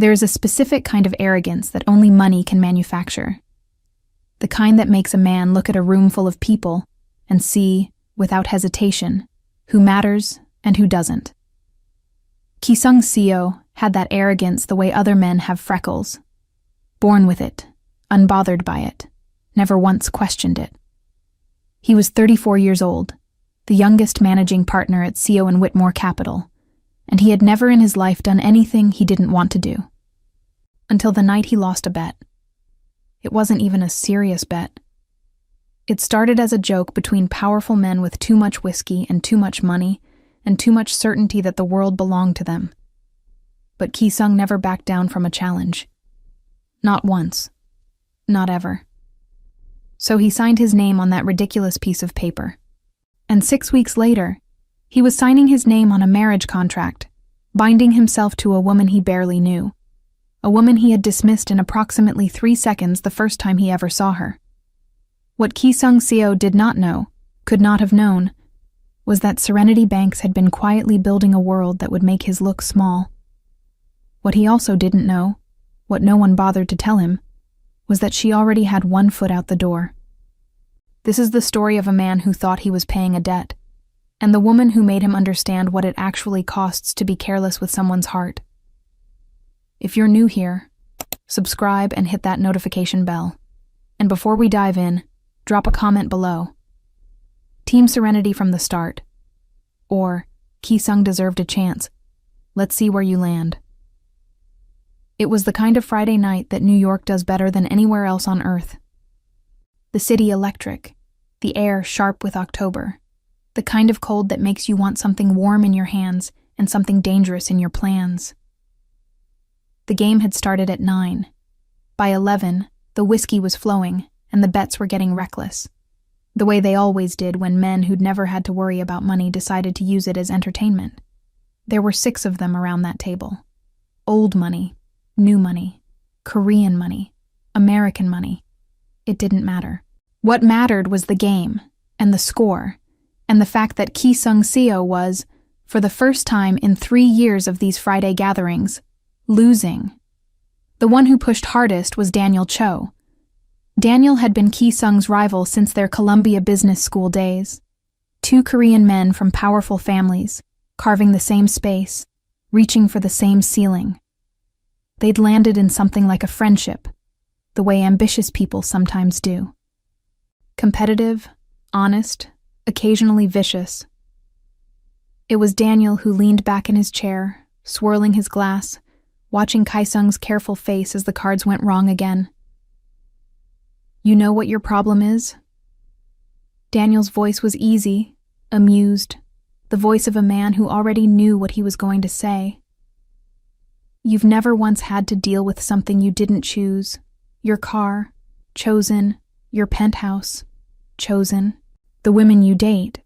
There is a specific kind of arrogance that only money can manufacture. The kind that makes a man look at a room full of people and see, without hesitation, who matters and who doesn't. Ki-sung Seo had that arrogance the way other men have freckles. Born with it, unbothered by it, never once questioned it. He was 34 years old, the youngest managing partner at Seo and Whitmore Capital, and he had never in his life done anything he didn't want to do. Until the night he lost a bet. It wasn't even a serious bet. It started as a joke between powerful men with too much whiskey and too much money and too much certainty that the world belonged to them. But Ki-sung never backed down from a challenge. Not once. Not ever. So he signed his name on that ridiculous piece of paper. And 6 weeks later, he was signing his name on a marriage contract, binding himself to a woman he barely knew. A woman he had dismissed in approximately 3 seconds the first time he ever saw her. What Ki-sung Seo did not know, could not have known, was that Serenity Banks had been quietly building a world that would make his look small. What he also didn't know, what no one bothered to tell him, was that she already had 1 foot out the door. This is the story of a man who thought he was paying a debt, and the woman who made him understand what it actually costs to be careless with someone's heart. If you're new here, subscribe and hit that notification bell. And before we dive in, drop a comment below. Team Serenity from the start. Or, Ki-sung deserved a chance. Let's see where you land. It was the kind of Friday night that New York does better than anywhere else on Earth. The city electric, the air sharp with October, the kind of cold that makes you want something warm in your hands and something dangerous in your plans. The game had started at 9. By 11, the whiskey was flowing and the bets were getting reckless, the way they always did when men who'd never had to worry about money decided to use it as entertainment. There were 6 of them around that table. Old money, new money, Korean money, American money. It didn't matter. What mattered was the game, and the score, and the fact that Ki-sung Seo was, for the first time in 3 years of these Friday gatherings, losing. The one who pushed hardest was Daniel Cho. Daniel had been Ki-sung's rival since their Columbia Business School days. 2 Korean men from powerful families, carving the same space, reaching for the same ceiling. They'd landed in something like a friendship, the way ambitious people sometimes do. Competitive, honest, occasionally vicious. It was Daniel who leaned back in his chair, swirling his glass, watching Ki-sung's careful face as the cards went wrong again. You know what your problem is? Daniel's voice was easy, amused, the voice of a man who already knew what he was going to say. You've never once had to deal with something you didn't choose. Your car, chosen. Your penthouse, chosen. The women you date,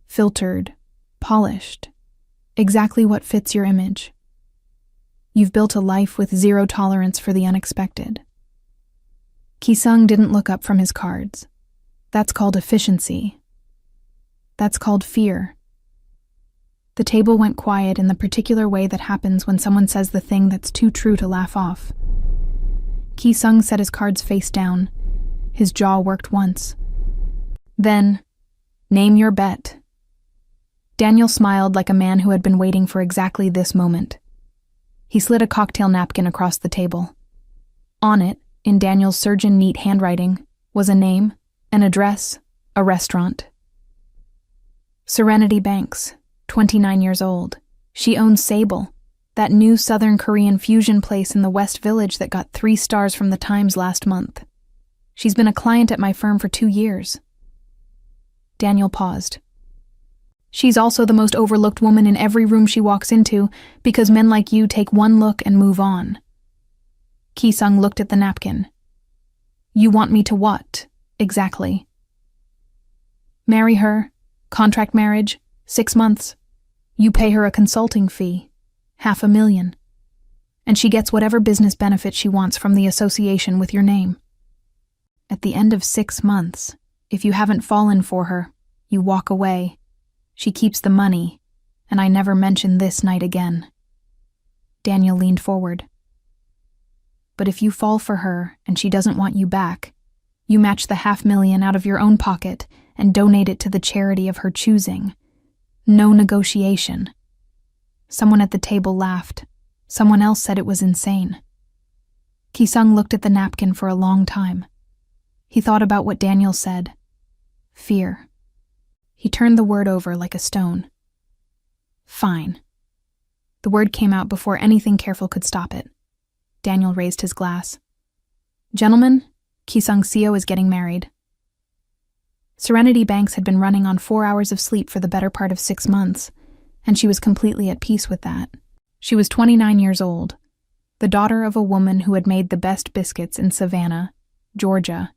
filtered, polished. Exactly what fits your image. You've built a life with 0 tolerance for the unexpected. Ki-sung didn't look up from his cards. That's called efficiency. That's called fear. The table went quiet in the particular way that happens when someone says the thing that's too true to laugh off. Ki-sung set his cards face down. His jaw worked once. Then, name your bet. Daniel smiled like a man who had been waiting for exactly this moment. He slid a cocktail napkin across the table. On it, in Daniel's surgeon-neat handwriting, was a name, an address, a restaurant. Serenity Banks, 29 years old. She owns Sable, that new Southern Korean fusion place in the West Village that got 3 stars from the Times last month. She's been a client at my firm for 2 years. Daniel paused. She's also the most overlooked woman in every room she walks into because men like you take one look and move on. Ki-sung looked at the napkin. You want me to what, exactly? Marry her, contract marriage, 6 months. You pay her a consulting fee, $500,000. And she gets whatever business benefit she wants from the association with your name. At the end of 6 months, if you haven't fallen for her, you walk away. She keeps the money, and I never mention this night again. Daniel leaned forward. But if you fall for her and she doesn't want you back, you match the $500,000 out of your own pocket and donate it to the charity of her choosing. No negotiation. Someone at the table laughed. Someone else said it was insane. Ki-sung looked at the napkin for a long time. He thought about what Daniel said. Fear. He turned the word over like a stone. Fine. The word came out before anything careful could stop it. Daniel raised his glass. Gentlemen, Ki-sung Seo is getting married. Serenity Banks had been running on 4 hours of sleep for the better part of 6 months, and she was completely at peace with that. She was 29 years old, the daughter of a woman who had made the best biscuits in Savannah, Georgia,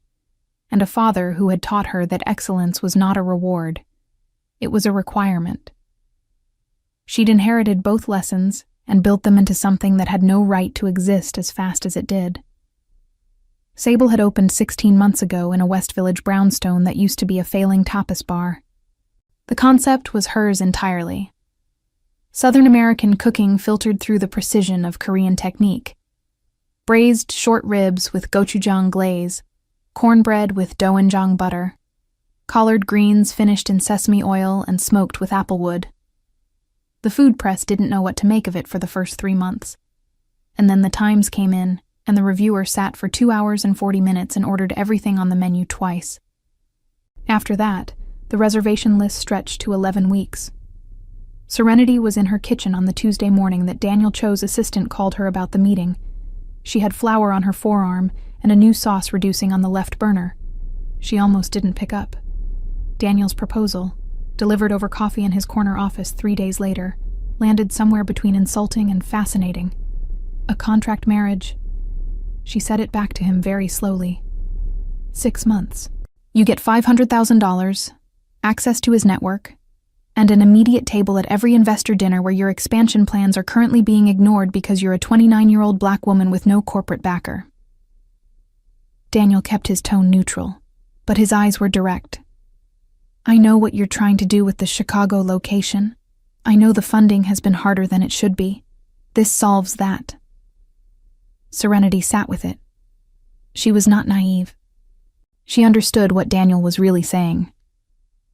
and a father who had taught her that excellence was not a reward, it was a requirement. She'd inherited both lessons and built them into something that had no right to exist as fast as it did. Sable had opened 16 months ago in a West Village brownstone that used to be a failing tapas bar. The concept was hers entirely. Southern American cooking filtered through the precision of Korean technique. Braised short ribs with gochujang glaze, cornbread with doenjang butter, collard greens finished in sesame oil and smoked with applewood. The food press didn't know what to make of it for the first 3 months. And then the Times came in, and the reviewer sat for 2 hours and 40 minutes and ordered everything on the menu twice. After that, the reservation list stretched to 11 weeks. Serenity was in her kitchen on the Tuesday morning that Daniel Cho's assistant called her about the meeting. She had flour on her forearm and a new sauce reducing on the left burner. She almost didn't pick up. Daniel's proposal, delivered over coffee in his corner office 3 days later, landed somewhere between insulting and fascinating. A contract marriage. She said it back to him very slowly. 6 months. You get $500,000, access to his network, and an immediate table at every investor dinner where your expansion plans are currently being ignored because you're a 29-year-old black woman with no corporate backer. Daniel kept his tone neutral, but his eyes were direct. I know what you're trying to do with the Chicago location. I know the funding has been harder than it should be. This solves that. Serenity sat with it. She was not naive. She understood what Daniel was really saying.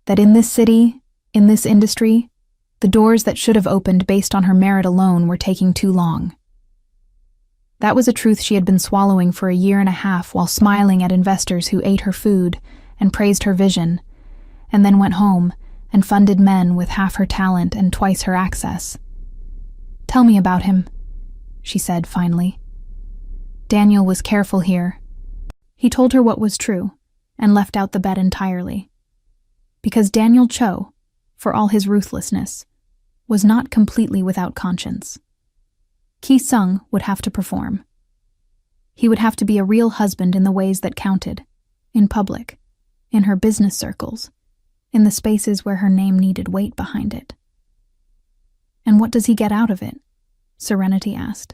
That in this city, in this industry, the doors that should have opened based on her merit alone were taking too long. That was a truth she had been swallowing for a year and a half while smiling at investors who ate her food and praised her vision, and then went home and funded men with half her talent and twice her access. Tell me about him, she said finally. Daniel was careful here. He told her what was true and left out the bet entirely. Because Daniel Cho, for all his ruthlessness, was not completely without conscience. Ki-sung would have to perform. He would have to be a real husband in the ways that counted, in public, in her business circles, in the spaces where her name needed weight behind it. And what does he get out of it? Serenity asked.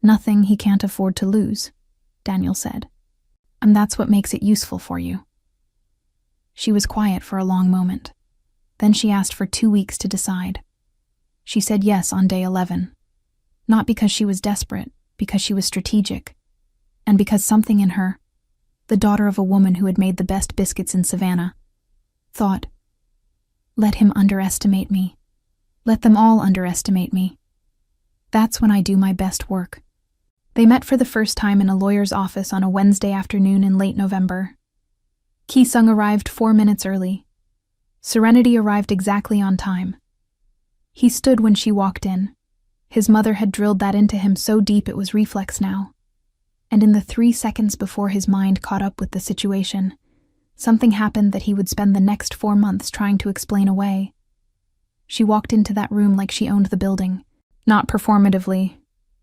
Nothing he can't afford to lose, Daniel said. And that's what makes it useful for you. She was quiet for a long moment. Then she asked for 2 weeks to decide. She said yes on day 11. Not because she was desperate, because she was strategic. And because something in her, the daughter of a woman who had made the best biscuits in Savannah, thought, let him underestimate me. Let them all underestimate me. That's when I do my best work. They met for the first time in a lawyer's office on a Wednesday afternoon in late November. Ki-sung arrived 4 minutes early. Serenity arrived exactly on time. He stood when she walked in. His mother had drilled that into him so deep it was reflex now. And in the 3 seconds before his mind caught up with the situation, something happened that he would spend the next 4 months trying to explain away. She walked into that room like she owned the building, not performatively,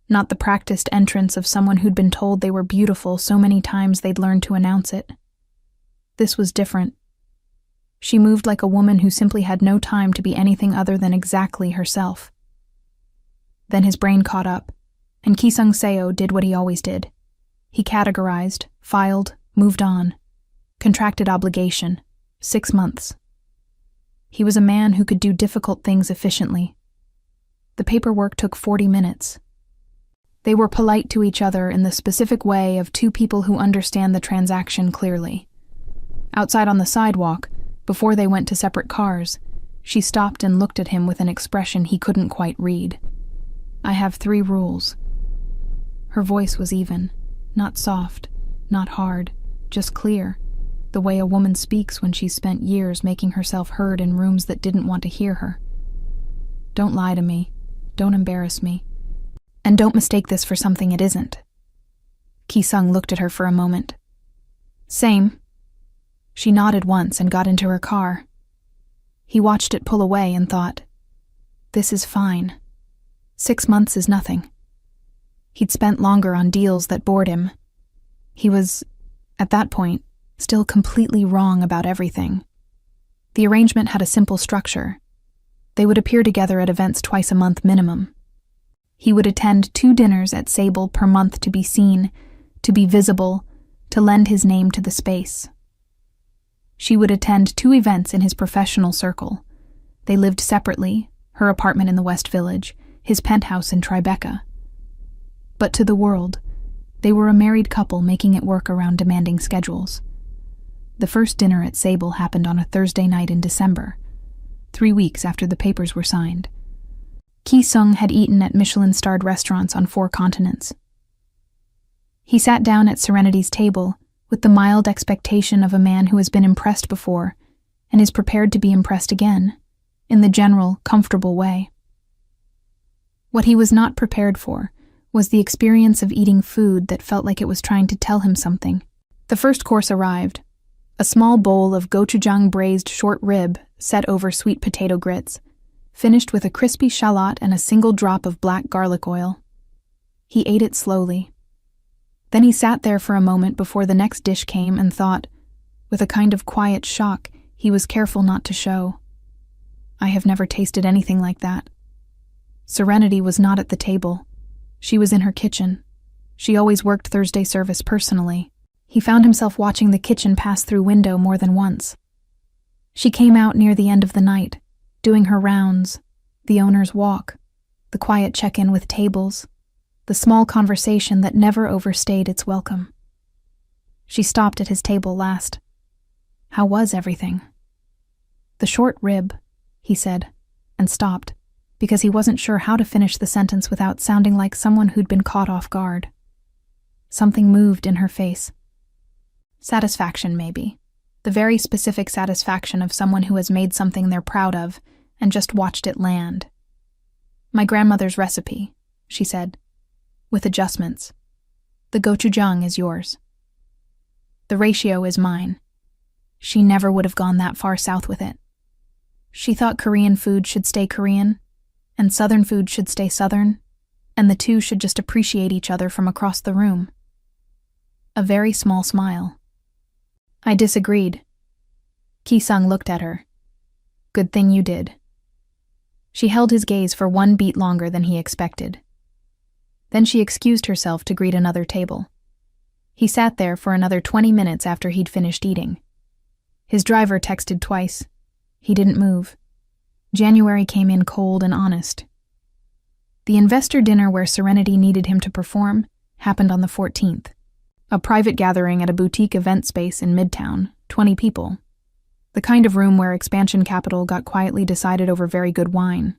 not the practiced entrance of someone who'd been told they were beautiful so many times they'd learned to announce it. This was different. She moved like a woman who simply had no time to be anything other than exactly herself. Then his brain caught up, and Ki-sung Seo did what he always did. He categorized, filed, moved on. Contracted obligation. 6 months. He was a man who could do difficult things efficiently. The paperwork took 40 minutes. They were polite to each other in the specific way of two people who understand the transaction clearly. Outside on the sidewalk, before they went to separate cars, she stopped and looked at him with an expression he couldn't quite read. "I have 3 rules." Her voice was even, not soft, not hard, just clear, the way a woman speaks when she's spent years making herself heard in rooms that didn't want to hear her. "Don't lie to me. Don't embarrass me. And don't mistake this for something it isn't." Ki-sung looked at her for a moment. "Same." She nodded once and got into her car. He watched it pull away and thought, "This is fine. 6 months is nothing." He'd spent longer on deals that bored him. He was, at that point, still completely wrong about everything. The arrangement had a simple structure. They would appear together at events twice a month minimum. He would attend 2 dinners at Sable per month to be seen, to be visible, to lend his name to the space. She would attend 2 events in his professional circle. They lived separately, her apartment in the West Village, his penthouse in Tribeca. But to the world, they were a married couple making it work around demanding schedules. The first dinner at Sable happened on a Thursday night in December, 3 weeks after the papers were signed. Ki-sung had eaten at Michelin-starred restaurants on 4 continents. He sat down at Serenity's table with the mild expectation of a man who has been impressed before and is prepared to be impressed again, in the general, comfortable way. What he was not prepared for was the experience of eating food that felt like it was trying to tell him something. The first course arrived, a small bowl of gochujang braised short rib set over sweet potato grits, finished with a crispy shallot and a single drop of black garlic oil. He ate it slowly. Then he sat there for a moment before the next dish came and thought, with a kind of quiet shock he was careful not to show, "I have never tasted anything like that." Serenity was not at the table. She was in her kitchen. She always worked Thursday service personally. He found himself watching the kitchen pass through window more than once. She came out near the end of the night, doing her rounds, the owner's walk, the quiet check-in with tables, the small conversation that never overstayed its welcome. She stopped at his table last. "How was everything?" "The short rib," he said, and stopped, because he wasn't sure how to finish the sentence without sounding like someone who'd been caught off guard. Something moved in her face. Satisfaction, maybe. The very specific satisfaction of someone who has made something they're proud of and just watched it land. "My grandmother's recipe," she said, "with adjustments. The gochujang is yours. The ratio is mine." She never would have gone that far south with it. She thought Korean food should stay Korean, and Southern food should stay Southern, and the two should just appreciate each other from across the room. A very small smile. "I disagreed." Ki-sung looked at her. "Good thing you did." She held his gaze for 1 beat longer than he expected. Then she excused herself to greet another table. He sat there for another 20 minutes after he'd finished eating. His driver texted twice. He didn't move. January came in cold and honest. The investor dinner where Serenity needed him to perform happened on the 14th. A private gathering at a boutique event space in Midtown, 20 people. The kind of room where expansion capital got quietly decided over very good wine.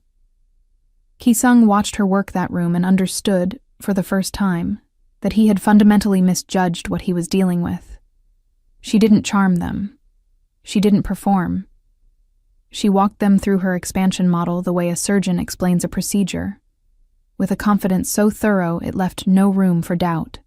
Ki-sung watched her work that room and understood, for the first time, that he had fundamentally misjudged what he was dealing with. She didn't charm them. She didn't perform. She walked them through her expansion model the way a surgeon explains a procedure, with a confidence so thorough it left no room for doubt.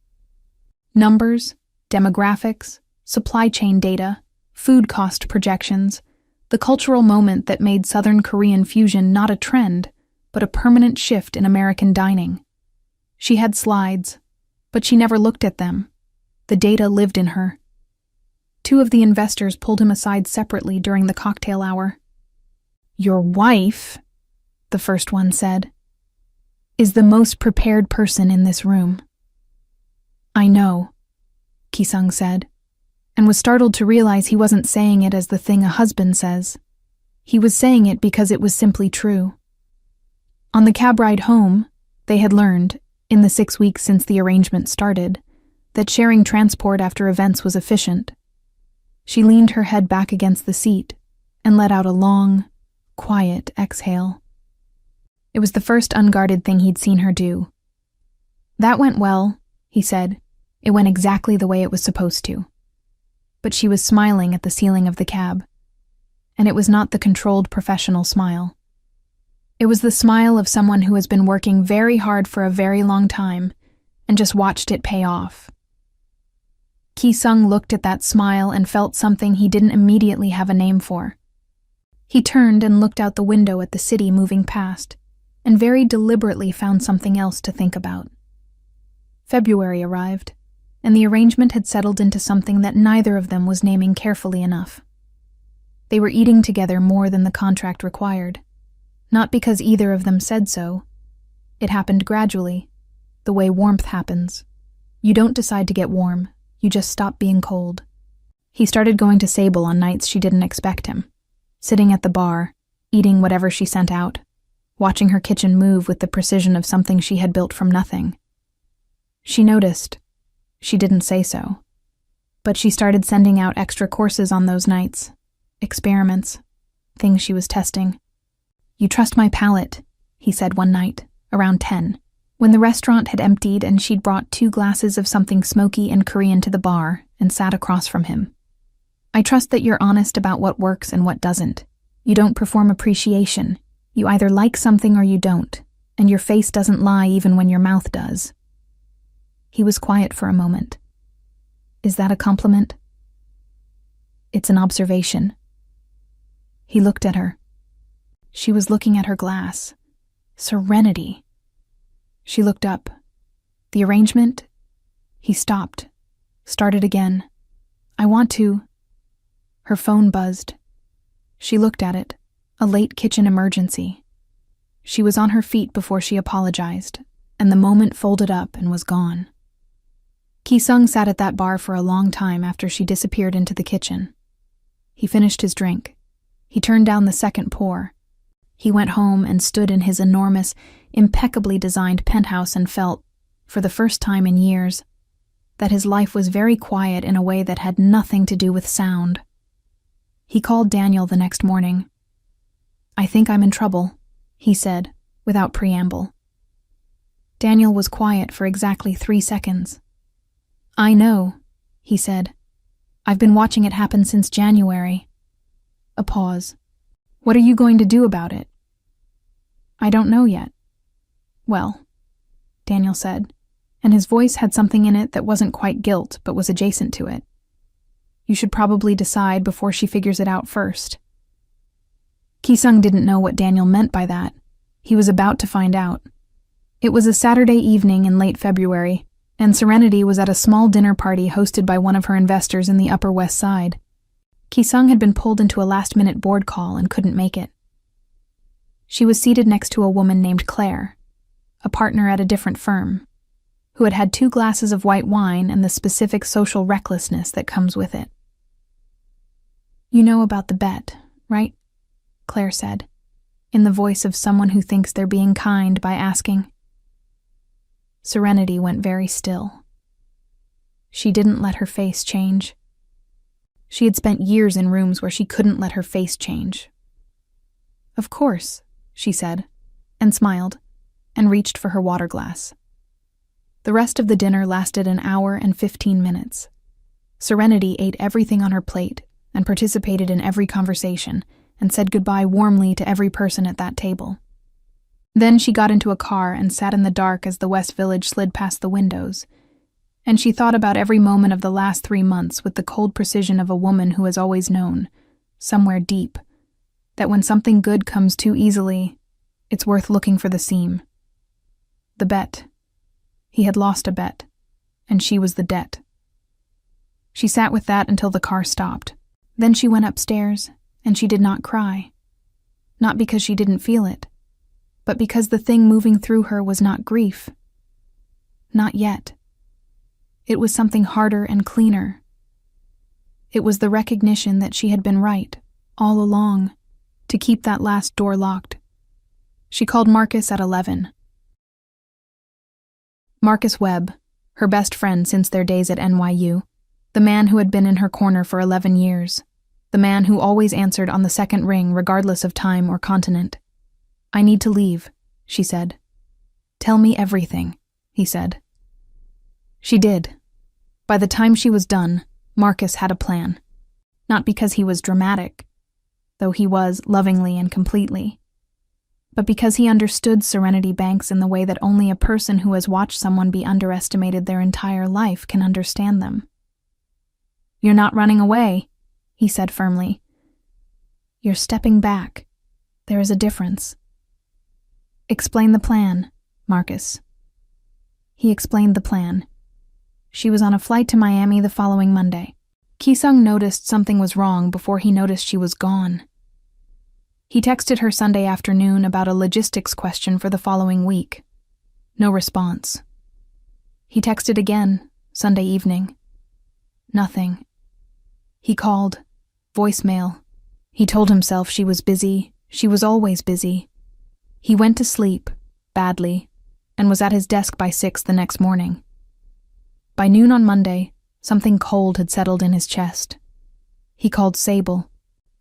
Numbers, demographics, supply chain data, food cost projections, the cultural moment that made Southern Korean fusion not a trend, but a permanent shift in American dining. She had slides, but she never looked at them. The data lived in her. 2 of the investors pulled him aside separately during the cocktail hour. "Your wife," the first one said, "is the most prepared person in this room." "I know," Ki-sung said, and was startled to realize he wasn't saying it as the thing a husband says. He was saying it because it was simply true. On the cab ride home, they had learned, in the 6 weeks since the arrangement started, that sharing transport after events was efficient. She leaned her head back against the seat and let out a long, quiet exhale. It was the first unguarded thing he'd seen her do. "That went well," he said. "It went exactly the way it was supposed to." But she was smiling at the ceiling of the cab. And it was not the controlled professional smile. It was the smile of someone who has been working very hard for a very long time and just watched it pay off. Ki-sung looked at that smile and felt something he didn't immediately have a name for. He turned and looked out the window at the city moving past, and very deliberately found something else to think about. February arrived, and the arrangement had settled into something that neither of them was naming carefully enough. They were eating together more than the contract required, not because either of them said so. It happened gradually, the way warmth happens. You don't decide to get warm, you just stop being cold. He started going to Sable on nights she didn't expect him, sitting at the bar, eating whatever she sent out, watching her kitchen move with the precision of something she had built from nothing. She noticed. She didn't say so. But she started sending out extra courses on those nights, experiments, things she was testing. "You trust my palate," he said one night, around 10, when the restaurant had emptied and she'd brought 2 glasses of something smoky and Korean to the bar and sat across from him. "I trust that you're honest about what works and what doesn't. You don't perform appreciation. You either like something or you don't, and your face doesn't lie even when your mouth does." He was quiet for a moment. "Is that a compliment?" "It's an observation." He looked at her. She was looking at her glass. Serenity. She looked up. "The arrangement?" He stopped. Started again. "I want to..." Her phone buzzed. She looked at it. A late kitchen emergency. She was on her feet before she apologized, and the moment folded up and was gone. Ki-sung sat at that bar for a long time after she disappeared into the kitchen. He finished his drink. He turned down the second pour. He went home and stood in his enormous, impeccably designed penthouse and felt, for the first time in years, that his life was very quiet in a way that had nothing to do with sound. He called Daniel the next morning. "I think I'm in trouble," he said, without preamble. Daniel was quiet for exactly 3 seconds. "I know," he said. "I've been watching it happen since January." A pause. "What are you going to do about it?" "I don't know yet." "Well," Daniel said, and his voice had something in it that wasn't quite guilt but was adjacent to it. "You should probably decide before she figures it out first." Ki-sung didn't know what Daniel meant by that. He was about to find out. It was a Saturday evening in late February, and Serenity was at a small dinner party hosted by one of her investors in the Upper West Side. Ki-sung had been pulled into a last-minute board call and couldn't make it. She was seated next to a woman named Claire, a partner at a different firm, who had had 2 glasses of white wine and the specific social recklessness that comes with it. "You know about the bet, right?" Claire said, in the voice of someone who thinks they're being kind by asking. Serenity went very still. She didn't let her face change. She had spent years in rooms where she couldn't let her face change. "Of course," she said, and smiled, and reached for her water glass. The rest of the dinner lasted an hour and 15 minutes. Serenity ate everything on her plate and participated in every conversation and said goodbye warmly to every person at that table. Then she got into a car and sat in the dark as the West Village slid past the windows, and she thought about every moment of the last 3 months with the cold precision of a woman who has always known, somewhere deep, that when something good comes too easily, it's worth looking for the seam. The bet. He had lost a bet, and she was the debt. She sat with that until the car stopped. Then she went upstairs, and she did not cry. Not because she didn't feel it, but because the thing moving through her was not grief. Not yet. It was something harder and cleaner. It was the recognition that she had been right, all along, to keep that last door locked. She called Marcus at 11. Marcus Webb, her best friend since their days at NYU, the man who had been in her corner for 11 years, the man who always answered on the second ring regardless of time or continent. "I need to leave," she said. "Tell me everything," he said. She did. By the time she was done, Marcus had a plan. Not because he was dramatic, though he was lovingly and completely, but because he understood Serenity Banks in the way that only a person who has watched someone be underestimated their entire life can understand them. "You're not running away," he said firmly. "You're stepping back. There is a difference." "Explain the plan, Marcus." He explained the plan. She was on a flight to Miami the following Monday. Ki-sung noticed something was wrong before he noticed she was gone. He texted her Sunday afternoon about a logistics question for the following week. No response. He texted again, Sunday evening. Nothing. He called. Voicemail. He told himself she was busy. She was always busy. He went to sleep, badly, and was at his desk by 6 the next morning. By noon on Monday, something cold had settled in his chest. He called Sable,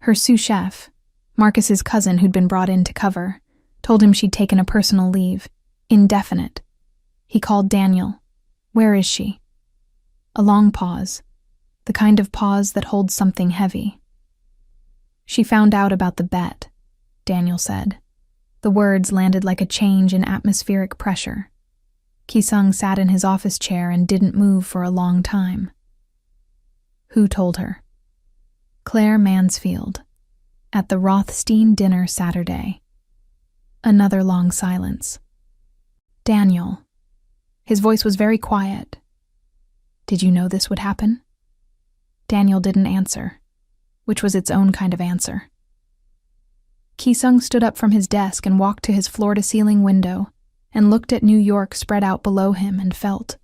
her sous chef, Marcus's cousin who'd been brought in to cover, told him she'd taken a personal leave, indefinite. He called Daniel. "Where is she?" A long pause, the kind of pause that holds something heavy. "She found out about the bet," Daniel said. The words landed like a change in atmospheric pressure. Ki-sung sat in his office chair and didn't move for a long time. Who told her? Claire Mansfield. At the Rothstein dinner Saturday. Another long silence. "Daniel." His voice was very quiet. "Did you know this would happen?" Daniel didn't answer, which was its own kind of answer. Ki-sung stood up from his desk and walked to his floor-to-ceiling window and looked at New York spread out below him and felt,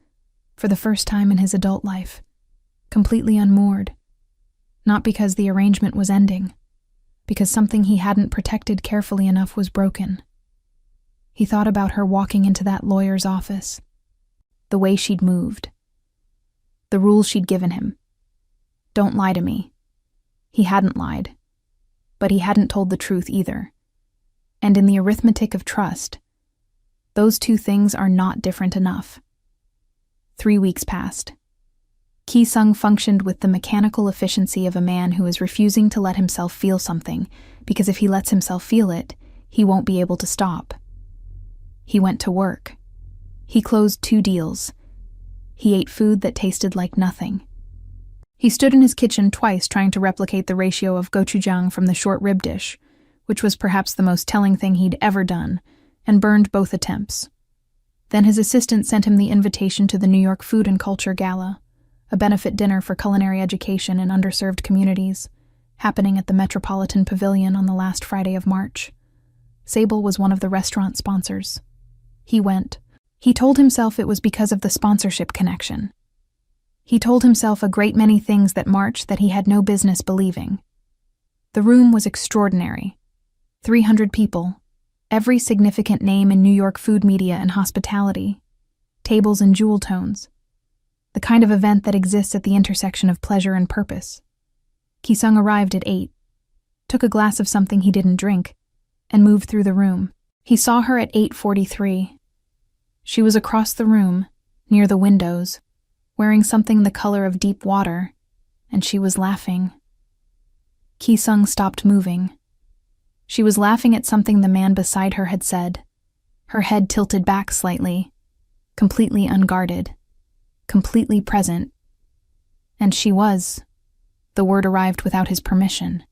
for the first time in his adult life, completely unmoored. Not because the arrangement was ending, because something he hadn't protected carefully enough was broken. He thought about her walking into that lawyer's office, the way she'd moved, the rules she'd given him. Don't lie to me. He hadn't lied, but he hadn't told the truth either. And in the arithmetic of trust, those two things are not different enough. 3 weeks passed. Ki-sung functioned with the mechanical efficiency of a man who is refusing to let himself feel something, because if he lets himself feel it, he won't be able to stop. He went to work. He closed 2 deals. He ate food that tasted like nothing. He stood in his kitchen twice trying to replicate the ratio of gochujang from the short rib dish, which was perhaps the most telling thing he'd ever done, and burned both attempts. Then his assistant sent him the invitation to the New York Food and Culture Gala, a benefit dinner for culinary education in underserved communities, happening at the Metropolitan Pavilion on the last Friday of March. Sable was one of the restaurant sponsors. He went. He told himself it was because of the sponsorship connection. He told himself a great many things that March that he had no business believing. The room was extraordinary. 300 people, every significant name in New York food media and hospitality, tables and jewel tones, the kind of event that exists at the intersection of pleasure and purpose. Ki-sung arrived at 8, took a glass of something he didn't drink, and moved through the room. He saw her at 8:43. She was across the room, near the windows, wearing something the color of deep water, and she was laughing. Ki-sung stopped moving. She was laughing at something the man beside her had said, her head tilted back slightly, completely unguarded, completely present. And she was, the word arrived without his permission,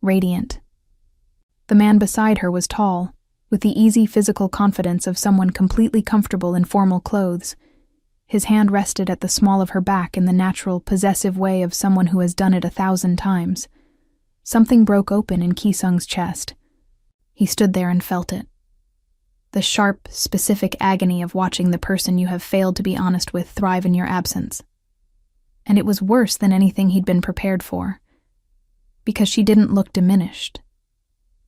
radiant. The man beside her was tall, with the easy physical confidence of someone completely comfortable in formal clothes. His hand rested at the small of her back in the natural, possessive way of someone who has done it 1,000 times. Something broke open in Ki-sung's chest. He stood there and felt it. The sharp, specific agony of watching the person you have failed to be honest with thrive in your absence. And it was worse than anything he'd been prepared for, because she didn't look diminished.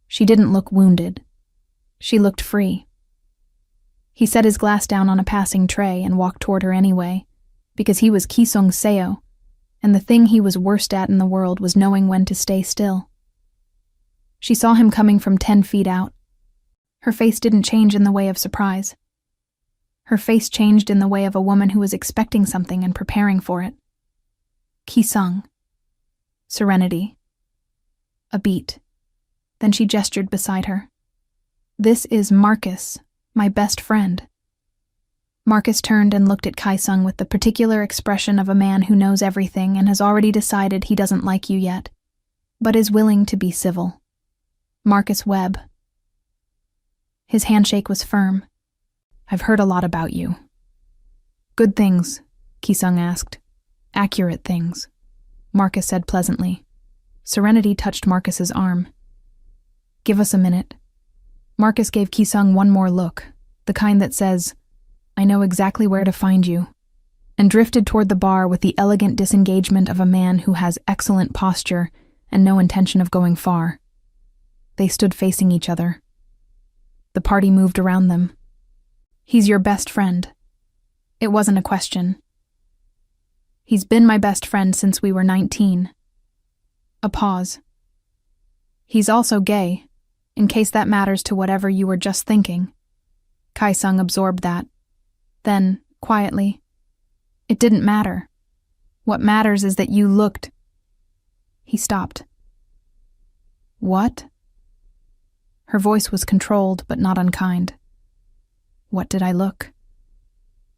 She didn't look wounded. She looked free. He set his glass down on a passing tray and walked toward her anyway, because he was Ki-sung Seo, and the thing he was worst at in the world was knowing when to stay still. She saw him coming from 10 feet out. Her face didn't change in the way of surprise. Her face changed in the way of a woman who was expecting something and preparing for it. Ki-sung. Serenity. A beat. Then she gestured beside her. This is Marcus, my best friend. Marcus turned and looked at Ki-sung with the particular expression of a man who knows everything and has already decided he doesn't like you yet, but is willing to be civil. Marcus Webb. His handshake was firm. I've heard a lot about you. Good things, Ki-sung asked. Accurate things, Marcus said pleasantly. Serenity touched Marcus's arm. Give us a minute. Marcus gave Ki-sung one more look, the kind that says, I know exactly where to find you, and drifted toward the bar with the elegant disengagement of a man who has excellent posture and no intention of going far. They stood facing each other. The party moved around them. He's your best friend. It wasn't a question. He's been my best friend since we were 19. A pause. He's also gay, in case that matters to whatever you were just thinking. Ki-sung absorbed that. Then, quietly, it didn't matter. What matters is that you looked. He stopped. What? Her voice was controlled but not unkind. What did I look?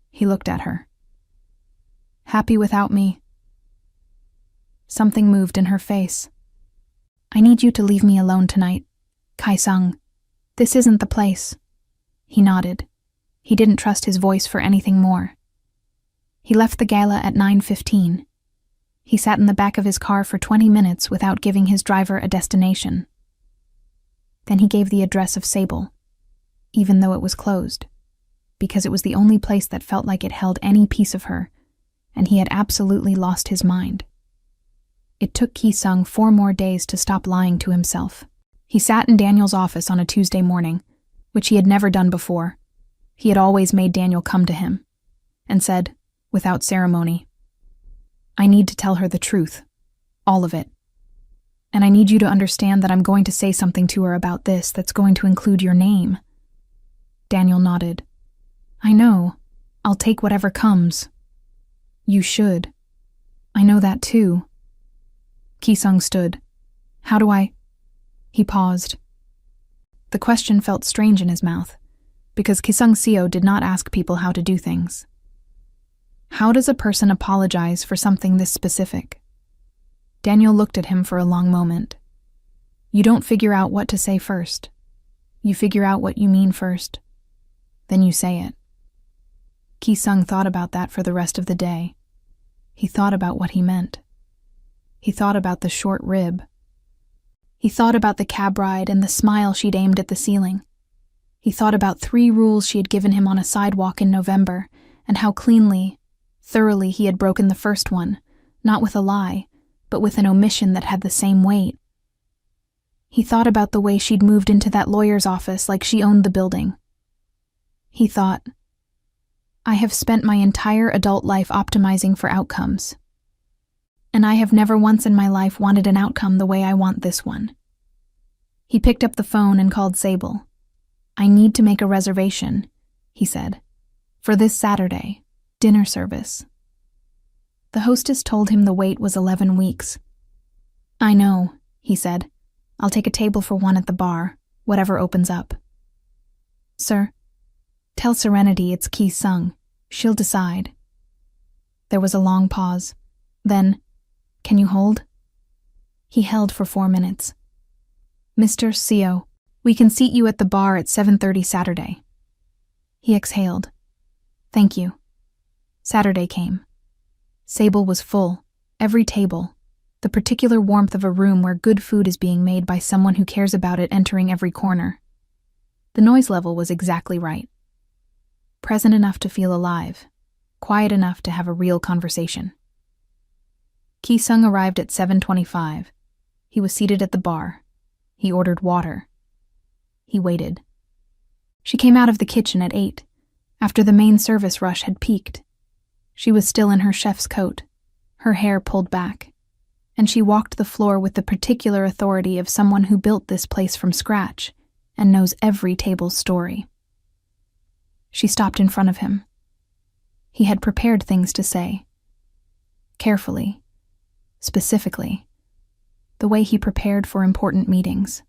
He looked at her. Happy without me? Something moved in her face. I need you to leave me alone tonight, Ki-sung. This isn't the place. He nodded. He didn't trust his voice for anything more. He left the gala at 9:15. He sat in the back of his car for 20 minutes without giving his driver a destination. Then he gave the address of Sable, even though it was closed, because it was the only place that felt like it held any piece of her, and he had absolutely lost his mind. It took Ki-sung 4 more days to stop lying to himself. He sat in Daniel's office on a Tuesday morning, which he had never done before. He had always made Daniel come to him, and said, without ceremony, I need to tell her the truth, all of it. And I need you to understand that I'm going to say something to her about this that's going to include your name. Daniel nodded. I know. I'll take whatever comes. You should. I know that too. Ki-sung stood. How do I? He paused. The question felt strange in his mouth, because Ki-sung Seo did not ask people how to do things. How does a person apologize for something this specific? Daniel looked at him for a long moment. You don't figure out what to say first. You figure out what you mean first. Then you say it. Ki-sung thought about that for the rest of the day. He thought about what he meant. He thought about the short rib. He thought about the cab ride and the smile she'd aimed at the ceiling. He thought about 3 rules she had given him on a sidewalk in November, and how cleanly, thoroughly he had broken the first one, not with a lie, but with an omission that had the same weight. He thought about the way she'd moved into that lawyer's office like she owned the building. He thought, I have spent my entire adult life optimizing for outcomes. And I have never once in my life wanted an outcome the way I want this one. He picked up the phone and called Sable. I need to make a reservation, he said, for this Saturday, dinner service. The hostess told him the wait was 11 weeks. I know, he said. I'll take a table for 1 at the bar, whatever opens up. Sir, tell Serenity it's Ki-sung. She'll decide. There was a long pause. Then, can you hold? He held for 4 minutes. Mr. Seo, we can seat you at the bar at 7:30 Saturday. He exhaled. Thank you. Saturday came. Sable was full, every table, the particular warmth of a room where good food is being made by someone who cares about it entering every corner. The noise level was exactly right. Present enough to feel alive, quiet enough to have a real conversation. Ki-sung arrived at 7:25. He was seated at the bar. He ordered water. He waited. She came out of the kitchen at 8, After the main service rush had peaked, she was still in her chef's coat, her hair pulled back, and she walked the floor with the particular authority of someone who built this place from scratch and knows every table's story. She stopped in front of him. He had prepared things to say. Carefully, specifically, the way he prepared for important meetings.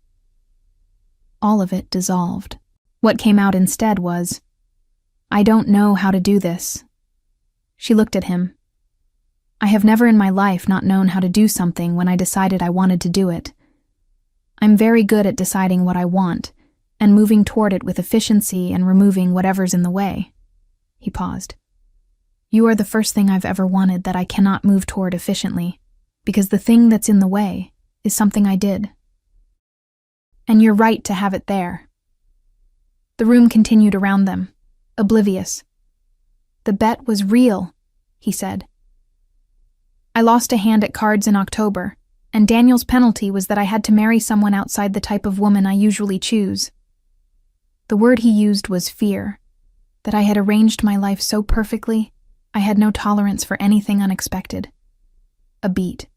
All of it dissolved. What came out instead was, "I don't know how to do this." She looked at him. "I have never in my life not known how to do something when I decided I wanted to do it. I'm very good at deciding what I want and moving toward it with efficiency and removing whatever's in the way." He paused. "You are the first thing I've ever wanted that I cannot move toward efficiently, because the thing that's in the way is something I did. And you're right to have it there." The room continued around them, oblivious. "The bet was real," he said. "I lost a hand at cards in October, and Daniel's penalty was that I had to marry someone outside the type of woman I usually choose. The word he used was fear, that I had arranged my life so perfectly, I had no tolerance for anything unexpected. A beat.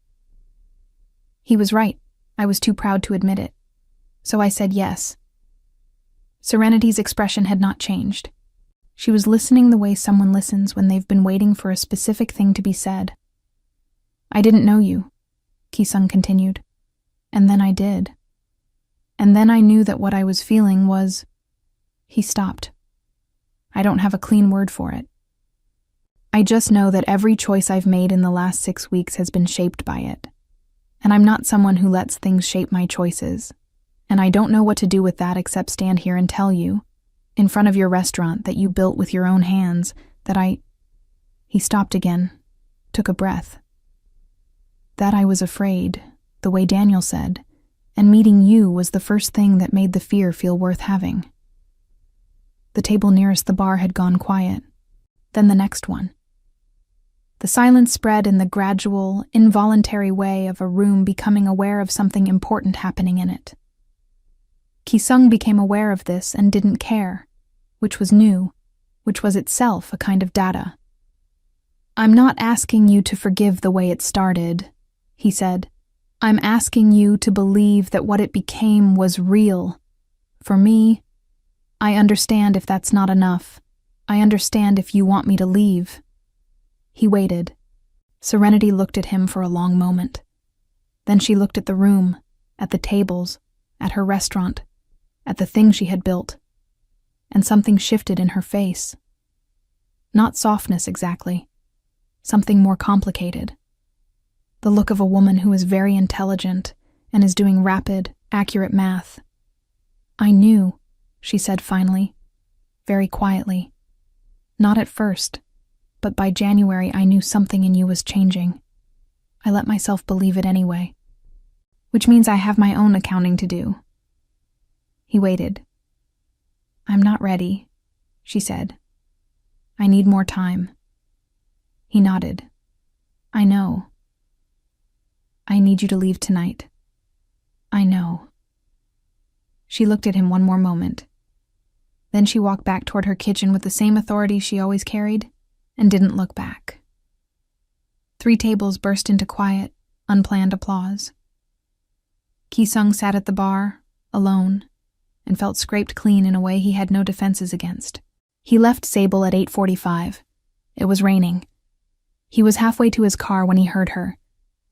He was right. I was too proud to admit it. So I said yes." Serenity's expression had not changed. She was listening the way someone listens when they've been waiting for a specific thing to be said. "I didn't know you," Ki-sung continued. "And then I did. And then I knew that what I was feeling was—" He stopped. "I don't have a clean word for it. I just know that every choice I've made in the last 6 weeks has been shaped by it. And I'm not someone who lets things shape my choices. And I don't know what to do with that except stand here and tell you, in front of your restaurant that you built with your own hands, that I—" He stopped again, took a breath. "That I was afraid, the way Daniel said, and meeting you was the first thing that made the fear feel worth having." The table nearest the bar had gone quiet. Then the next one. The silence spread in the gradual, involuntary way of a room becoming aware of something important happening in it. Ki-sung became aware of this and didn't care, which was new, which was itself a kind of data. "I'm not asking you to forgive the way it started," he said. "I'm asking you to believe that what it became was real. For me, I understand if that's not enough. I understand if you want me to leave." He waited. Serenity looked at him for a long moment. Then she looked at the room, at the tables, at her restaurant, at the thing she had built, and something shifted in her face. Not softness exactly, something more complicated. The look of a woman who is very intelligent and is doing rapid, accurate math. "I knew," she said finally, very quietly. "Not at first, but by January I knew something in you was changing. I let myself believe it anyway. Which means I have my own accounting to do." He waited. "I'm not ready," she said. "I need more time." He nodded. "I know. I need you to leave tonight." "I know." She looked at him one more moment. Then she walked back toward her kitchen with the same authority she always carried, and didn't look back. 3 tables burst into quiet, unplanned applause. Ki-sung sat at the bar, alone, and felt scraped clean in a way he had no defenses against. He left Sable at 8:45. It was raining. He was halfway to his car when he heard her,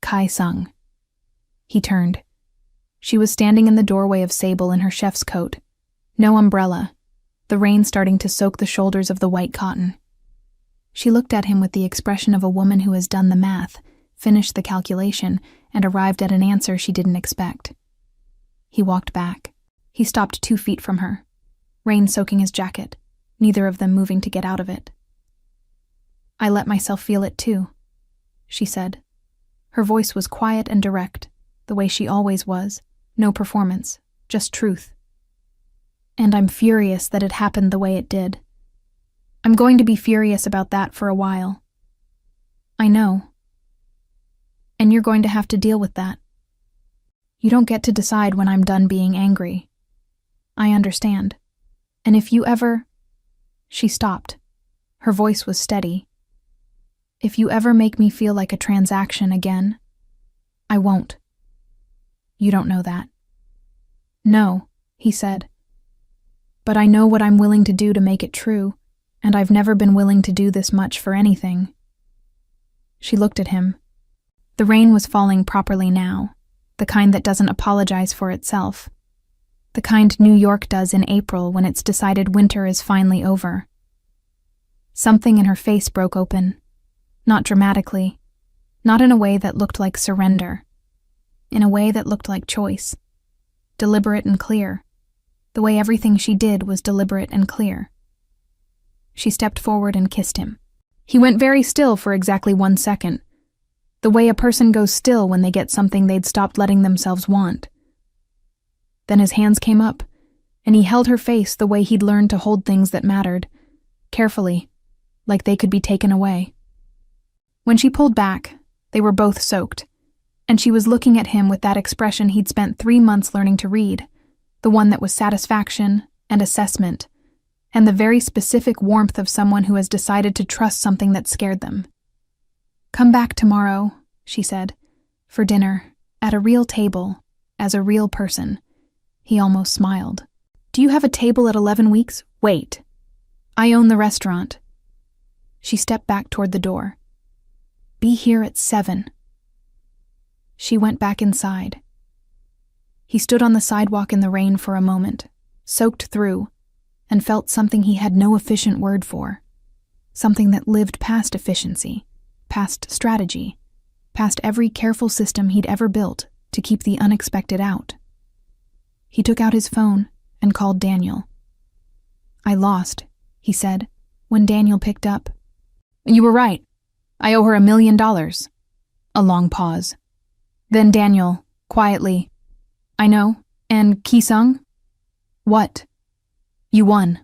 Kai-sung. He turned. She was standing in the doorway of Sable in her chef's coat. No umbrella, the rain starting to soak the shoulders of the white cotton. She looked at him with the expression of a woman who has done the math, finished the calculation, and arrived at an answer she didn't expect. He walked back. He stopped 2 feet from her, rain soaking his jacket, neither of them moving to get out of it. "I let myself feel it too," she said. Her voice was quiet and direct, the way she always was, no performance, just truth. "And I'm furious that it happened the way it did. I'm going to be furious about that for a while. I know. And you're going to have to deal with that. You don't get to decide when I'm done being angry. I understand. And if you ever—" She stopped, Her voice was steady. "If you ever make me feel like a transaction again, I won't." "You don't know that." "No," he said. "But I know what I'm willing to do to make it true, and I've never been willing to do this much for anything." She looked at him. The rain was falling properly now, the kind that doesn't apologize for itself. The kind New York does in April when it's decided winter is finally over. Something in her face broke open, not dramatically, not in a way that looked like surrender, in a way that looked like choice, deliberate and clear, the way everything she did was deliberate and clear. She stepped forward and kissed him. He went very still for exactly 1 second, the way a person goes still when they get something they'd stopped letting themselves want. Then his hands came up, and he held her face the way he'd learned to hold things that mattered, carefully, like they could be taken away. When she pulled back, they were both soaked, and she was looking at him with that expression he'd spent 3 months learning to read, the one that was satisfaction and assessment, and the very specific warmth of someone who has decided to trust something that scared them. "Come back tomorrow," she said, "for dinner, at a real table, as a real person." He almost smiled. "Do you have a table at 11 weeks? Wait. I own the restaurant." She stepped back toward the door. "Be here at 7. She went back inside. He stood on the sidewalk in the rain for a moment, soaked through, and felt something he had no efficient word for, something that lived past efficiency, past strategy, past every careful system he'd ever built to keep the unexpected out. He took out his phone and called Daniel. "I lost," he said, when Daniel picked up. "You were right. I owe her $1 million. A long pause. Then Daniel, quietly, "I know. And Ki-sung?" "What?" "You won."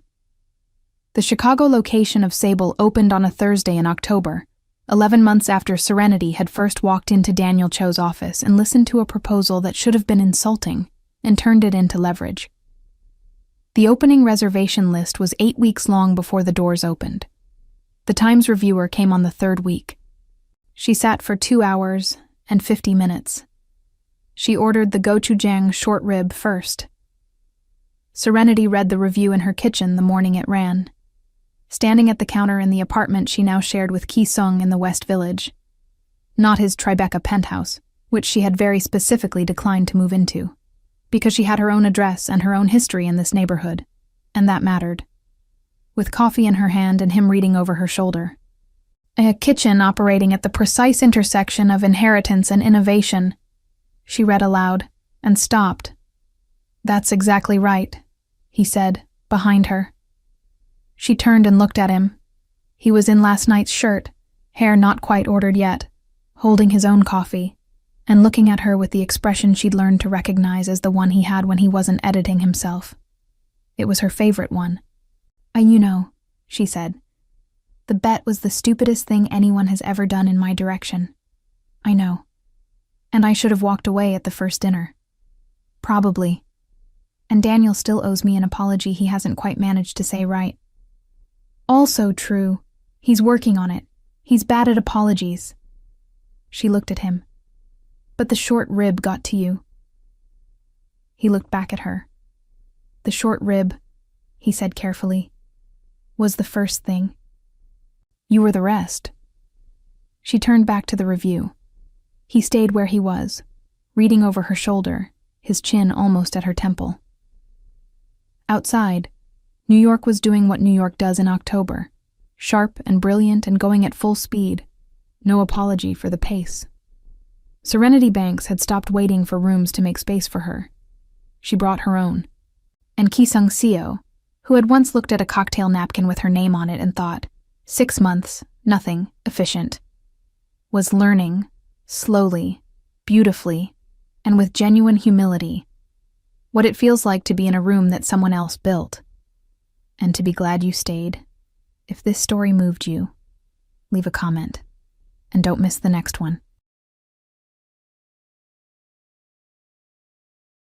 The Chicago location of Sable opened on a Thursday in October, 11 months after Serenity had first walked into Daniel Cho's office and listened to a proposal that should have been insulting and turned it into leverage. The opening reservation list was 8 weeks long before the doors opened. The Times reviewer came on the 3rd week. She sat for 2 hours and 50 minutes. She ordered the gochujang short rib first. Serenity read the review in her kitchen the morning it ran, standing at the counter in the apartment she now shared with Ki-sung in the West Village. Not his Tribeca penthouse, which she had very specifically declined to move into, because she had her own address and her own history in this neighborhood, and that mattered. With coffee in her hand and him reading over her shoulder. A kitchen operating at the precise intersection of inheritance and innovation, she read aloud, and stopped. "That's exactly right," he said, behind her. She turned and looked at him. He was in last night's shirt, hair not quite ordered yet, holding his own coffee, and looking at her with the expression she'd learned to recognize as the one he had when he wasn't editing himself. It was her favorite one. You know," she said. "The bet was the stupidest thing anyone has ever done in my direction. I know. And I should have walked away at the first dinner. Probably. And Daniel still owes me an apology he hasn't quite managed to say right. Also true. He's working on it. He's bad at apologies." She looked at him. "But the short rib got to you." He looked back at her. "The short rib," he said carefully, "was the first thing. You were the rest." She turned back to the review. He stayed where he was, reading over her shoulder, his chin almost at her temple. Outside, New York was doing what New York does in October, sharp and brilliant and going at full speed, no apology for the pace. Serenity Banks had stopped waiting for rooms to make space for her. She brought her own. And Ki-sung Seo, who had once looked at a cocktail napkin with her name on it and thought, 6 months, nothing, efficient, was learning, slowly, beautifully, and with genuine humility, what it feels like to be in a room that someone else built, and to be glad you stayed. If this story moved you, leave a comment, and don't miss the next one.